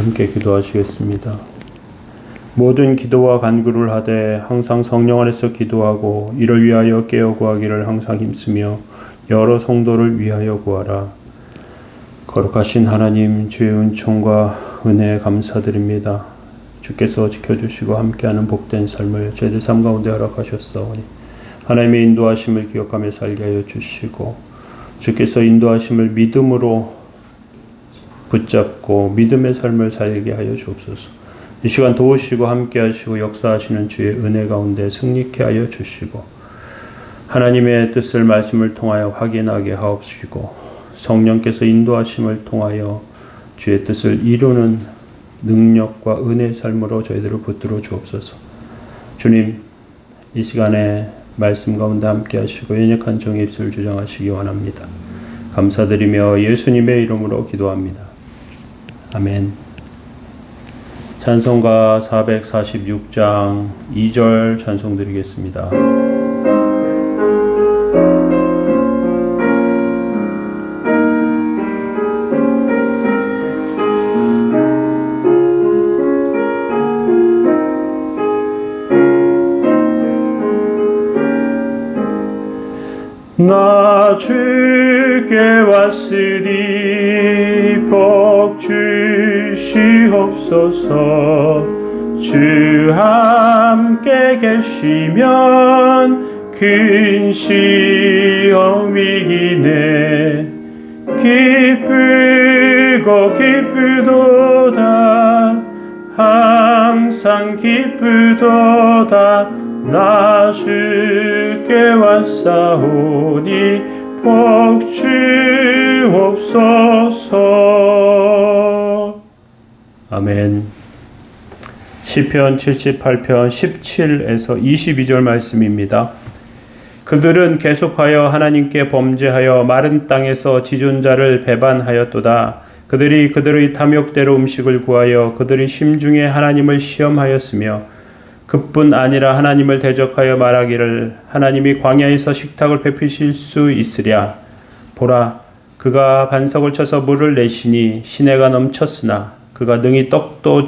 함께 기도하시겠습니다. 모든 기도와 간구를 하되 항상 성령 안에서 기도하고 이를 위하여 깨어 구하기를 항상 힘쓰며 여러 성도를 위하여 구하라. 거룩하신 하나님, 주의 은총과 은혜에 감사드립니다. 주께서 지켜주시고 함께하는 복된 삶을 저희들 삶 가운데 허락하셨사오니 하나님의 인도하심을 기억하며 살게 하여 주시고 주께서 인도하심을 믿음으로 붙잡고 믿음의 삶을 살게 하여 주옵소서. 이 시간 도우시고 함께하시고 역사하시는 주의 은혜 가운데 승리케 하여 주시고 하나님의 뜻을 말씀을 통하여 확인하게 하옵시고 성령께서 인도하심을 통하여 주의 뜻을 이루는 능력과 은혜의 삶으로 저희들을 붙들어 주옵소서. 주님, 이 시간에 말씀 가운데 함께 하시고 연약한 종의 입술을 주장하시기 원합니다. 감사드리며 예수님의 이름으로 기도합니다. 아멘. 찬송가 446장 2절 찬송 드리겠습니다. 나 주께 왔으니 복 주시옵소서. 주 함께 계시면 큰 시험이기네. 기쁘고 기쁘도다 항상 기쁘도다. 나 주께 왔사오니 복 주옵소서. 아멘. 시편 78편 17에서 22절 말씀입니다. 그들은 계속하여 하나님께 범죄하여 마른 땅에서 지존자를 배반하였도다. 그들이 그들의 탐욕대로 음식을 구하여 그들의 심중에 하나님을 시험하였으며 그뿐 아니라 하나님을 대적하여 말하기를 하나님이 광야에서 식탁을 베푸실 수 있으랴. 보라, 그가 반석을 쳐서 물을 내시니 시내가 넘쳤으나 그가 능히 떡도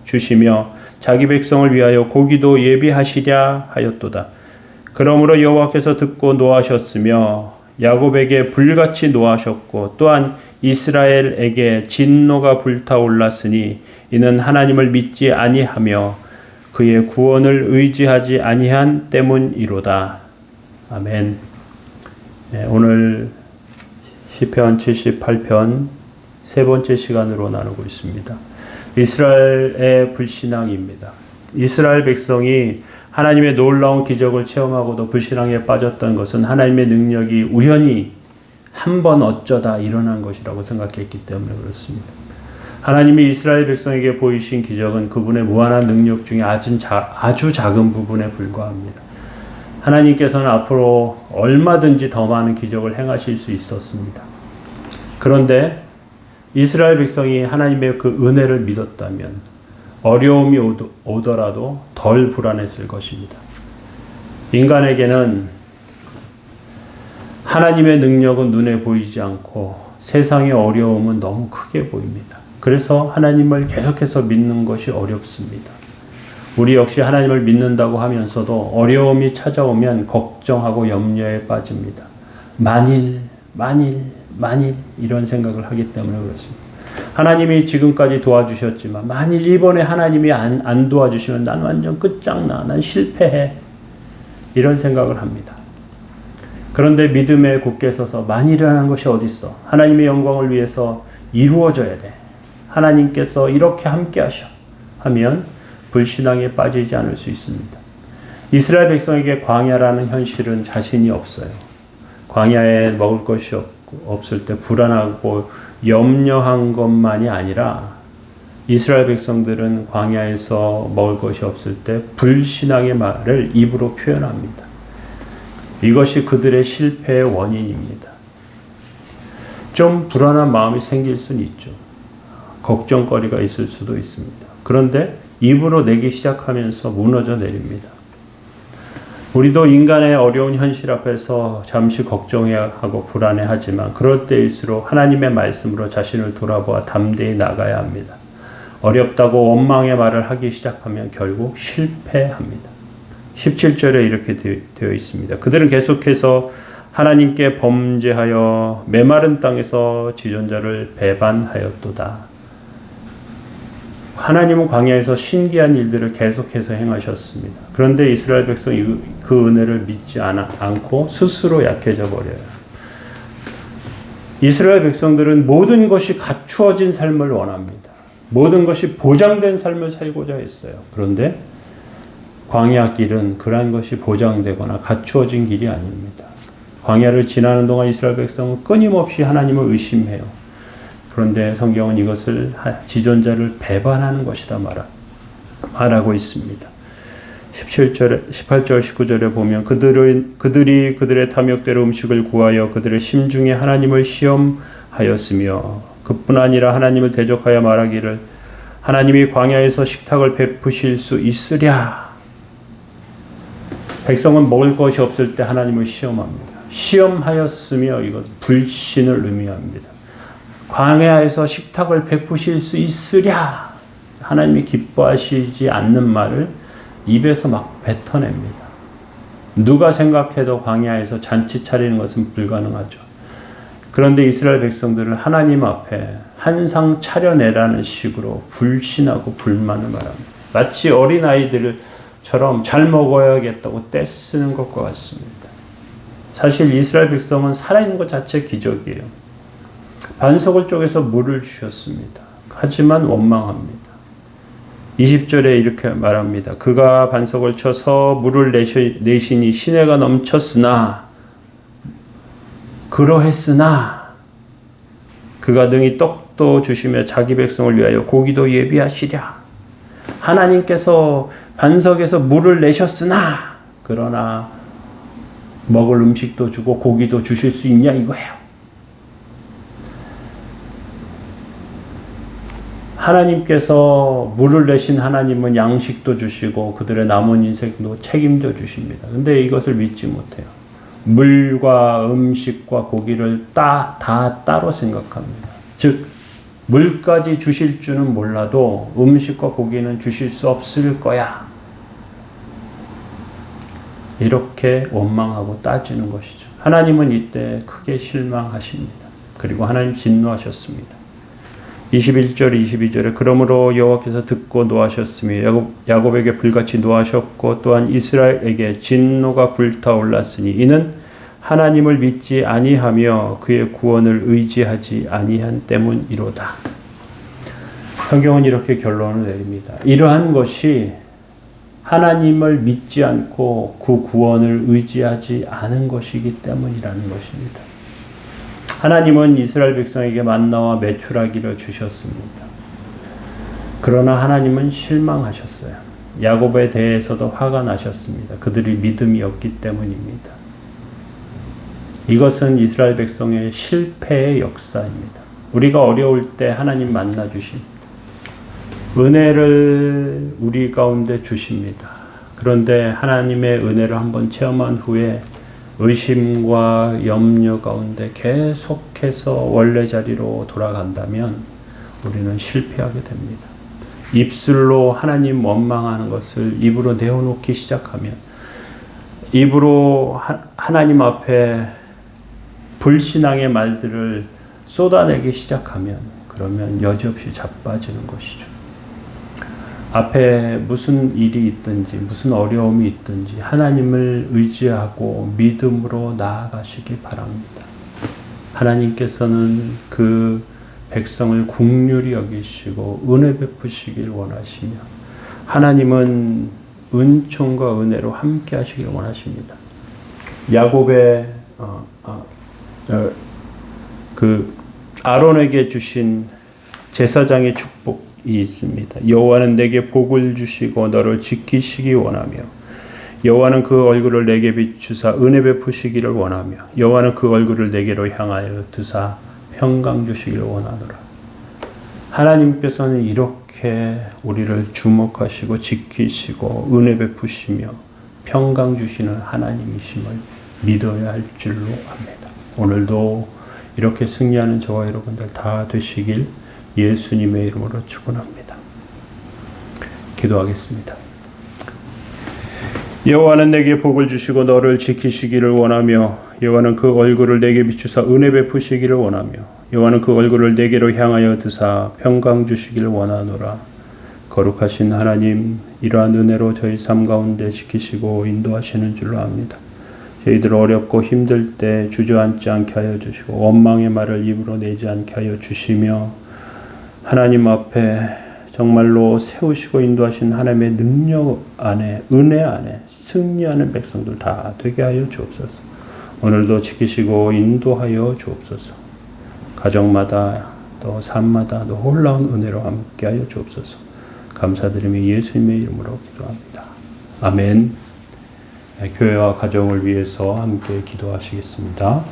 주시며 자기 백성을 위하여 고기도 예비하시랴 하였도다. 그러므로 여호와께서 듣고 노하셨으며 야곱에게 불같이 노하셨고 또한 이스라엘에게 진노가 불타올랐으니 이는 하나님을 믿지 아니하며 그의 구원을 의지하지 아니한 때문이로다. 아멘. 네, 오늘 시편 78편 세 번째 시간으로 나누고 있습니다. 이스라엘의 불신앙입니다. 이스라엘 백성이 하나님의 놀라운 기적을 체험하고도 불신앙에 빠졌던 것은 하나님의 능력이 우연히 한 번 어쩌다 일어난 것이라고 생각했기 때문에 그렇습니다. 하나님이 이스라엘 백성에게 보이신 기적은 그분의 무한한 능력 중에 아주 작은 부분에 불과합니다. 하나님께서는 앞으로 얼마든지 더 많은 기적을 행하실 수 있었습니다. 그런데 이스라엘 백성이 하나님의 그 은혜를 믿었다면 어려움이 오더라도 덜 불안했을 것입니다. 인간에게는 하나님의 능력은 눈에 보이지 않고 세상의 어려움은 너무 크게 보입니다. 그래서 하나님을 계속해서 믿는 것이 어렵습니다. 우리 역시 하나님을 믿는다고 하면서도 어려움이 찾아오면 걱정하고 염려에 빠집니다. 만일 이런 생각을 하기 때문에 그렇습니다. 하나님이 지금까지 도와주셨지만 만일 이번에 하나님이 안 도와주시면 난 완전 끝장나. 난 실패해. 이런 생각을 합니다. 그런데 믿음에 굳게 서서 만일이라는 것이 어디 있어? 하나님의 영광을 위해서 이루어져야 돼. 하나님께서 이렇게 함께 하셔 하면 불신앙에 빠지지 않을 수 있습니다. 이스라엘 백성에게 광야라는 현실은 자신이 없어요. 광야에 먹을 것이 없을 때 불안하고 염려한 것만이 아니라 이스라엘 백성들은 광야에서 먹을 것이 없을 때 불신앙의 말을 입으로 표현합니다. 이것이 그들의 실패의 원인입니다. 좀 불안한 마음이 생길 수는 있죠. 걱정거리가 있을 수도 있습니다. 그런데 입으로 내기 시작하면서 무너져 내립니다. 우리도 인간의 어려운 현실 앞에서 잠시 걱정하고 불안해하지만 그럴 때일수록 하나님의 말씀으로 자신을 돌아보아 담대히 나가야 합니다. 어렵다고 원망의 말을 하기 시작하면 결국 실패합니다. 17절에 이렇게 되어 있습니다. 그들은 계속해서 하나님께 범죄하여 메마른 땅에서 지존자를 배반하였도다. 하나님은 광야에서 신기한 일들을 계속해서 행하셨습니다. 그런데 이스라엘 백성이 그 은혜를 믿지 않고 스스로 약해져 버려요. 이스라엘 백성들은 모든 것이 갖추어진 삶을 원합니다. 모든 것이 보장된 삶을 살고자 했어요. 그런데 광야 길은 그러한 것이 보장되거나 갖추어진 길이 아닙니다. 광야를 지나는 동안 이스라엘 백성은 끊임없이 하나님을 의심해요. 그런데 성경은 이것을 지존자를 배반하는 것이다 말하고 있습니다. 18절, 19절에 보면 그들이 그들의 탐욕대로 음식을 구하여 그들의 심중에 하나님을 시험하였으며 그뿐 아니라 하나님을 대적하여 말하기를 하나님이 광야에서 식탁을 베푸실 수 있으랴. 백성은 먹을 것이 없을 때 하나님을 시험합니다. 시험하였으며 이것은 불신을 의미합니다. 광야에서 식탁을 베푸실 수 있으랴. 하나님이 기뻐하시지 않는 말을 입에서 막 뱉어냅니다. 누가 생각해도 광야에서 잔치 차리는 것은 불가능하죠. 그런데 이스라엘 백성들은 하나님 앞에 한상 차려내라는 식으로 불신하고 불만을 말합니다. 마치 어린아이들처럼 잘 먹어야겠다고 떼쓰는 것과 같습니다. 사실 이스라엘 백성은 살아있는 것 자체 기적이에요. 반석을 쪼개서 물을 주셨습니다. 하지만 원망합니다. 20절에 이렇게 말합니다. 그가 반석을 쳐서 물을 내시니 시내가 넘쳤으나 그러했으나 그가 능히 떡도 주시며 자기 백성을 위하여 고기도 예비하시랴. 하나님께서 반석에서 물을 내셨으나 그러나 먹을 음식도 주고 고기도 주실 수 있냐 이거예요. 하나님께서 물을 내신 하나님은 양식도 주시고 그들의 남은 인생도 책임져 주십니다. 근데 이것을 믿지 못해요. 물과 음식과 고기를 다 따로 생각합니다. 즉 물까지 주실 줄은 몰라도 음식과 고기는 주실 수 없을 거야. 이렇게 원망하고 따지는 것이죠. 하나님은 이때 크게 실망하십니다. 그리고 하나님 진노하셨습니다. 21절 22절에 그러므로 여호와께서 듣고 노하셨으며 야곱에게 불같이 노하셨고 또한 이스라엘에게 진노가 불타올랐으니 이는 하나님을 믿지 아니하며 그의 구원을 의지하지 아니한 때문이로다. 성경은 이렇게 결론을 내립니다. 이러한 것이 하나님을 믿지 않고 그 구원을 의지하지 않은 것이기 때문이라는 것입니다. 하나님은 이스라엘 백성에게 만나와 메추라기를 주셨습니다. 그러나 하나님은 실망하셨어요. 야곱에 대해서도 화가 나셨습니다. 그들이 믿음이 없기 때문입니다. 이것은 이스라엘 백성의 실패의 역사입니다. 우리가 어려울 때 하나님 만나 주십니다. 은혜를 우리 가운데 주십니다. 그런데 하나님의 은혜를 한번 체험한 후에 의심과 염려 가운데 계속해서 원래 자리로 돌아간다면 우리는 실패하게 됩니다. 입술로 하나님 원망하는 것을 입으로 내어놓기 시작하면, 입으로 하나님 앞에 불신앙의 말들을 쏟아내기 시작하면, 그러면 여지없이 자빠지는 것이죠. 앞에 무슨 일이 있든지 무슨 어려움이 있든지 하나님을 의지하고 믿음으로 나아가시기 바랍니다. 하나님께서는 그 백성을 긍휼히 여기시고 은혜 베푸시길 원하시며 하나님은 은총과 은혜로 함께 하시길 원하십니다. 야곱의 그 아론에게 주신 제사장의 축복이 있습니다. 여호와는 내게 복을 주시고 너를 지키시기 원하며 여호와는 그 얼굴을 내게 비추사 은혜 베푸시기를 원하며 여호와는 그 얼굴을 내게로 향하여 드사 평강 주시기를 원하노라. 하나님께서는 이렇게 우리를 주목하시고 지키시고 은혜 베푸시며 평강 주시는 하나님이심을 믿어야 할 줄로 압니다. 오늘도 이렇게 승리하는 저와 여러분들 다 되시길 예수님의 이름으로 축원합니다. 기도하겠습니다. 여호와는 내게 복을 주시고 너를 지키시기를 원하며 여호와는 그 얼굴을 내게 비추사 은혜 베푸시기를 원하며 여호와는 그 얼굴을 내게로 향하여 드사 평강 주시기를 원하노라. 거룩하신 하나님, 이러한 은혜로 저희 삶 가운데 지키시고 인도하시는 줄로 압니다. 저희들 어렵고 힘들 때 주저앉지 않게 하여 주시고 원망의 말을 입으로 내지 않게 하여 주시며 하나님 앞에 정말로 세우시고 인도하신 하나님의 능력 안에, 은혜 안에 승리하는 백성들 다 되게 하여 주옵소서. 오늘도 지키시고 인도하여 주옵소서. 가정마다 또 삶마다 놀라운 은혜로 함께 하여 주옵소서. 감사드리며 예수님의 이름으로 기도합니다. 아멘. 교회와 가정을 위해서 함께 기도하시겠습니다.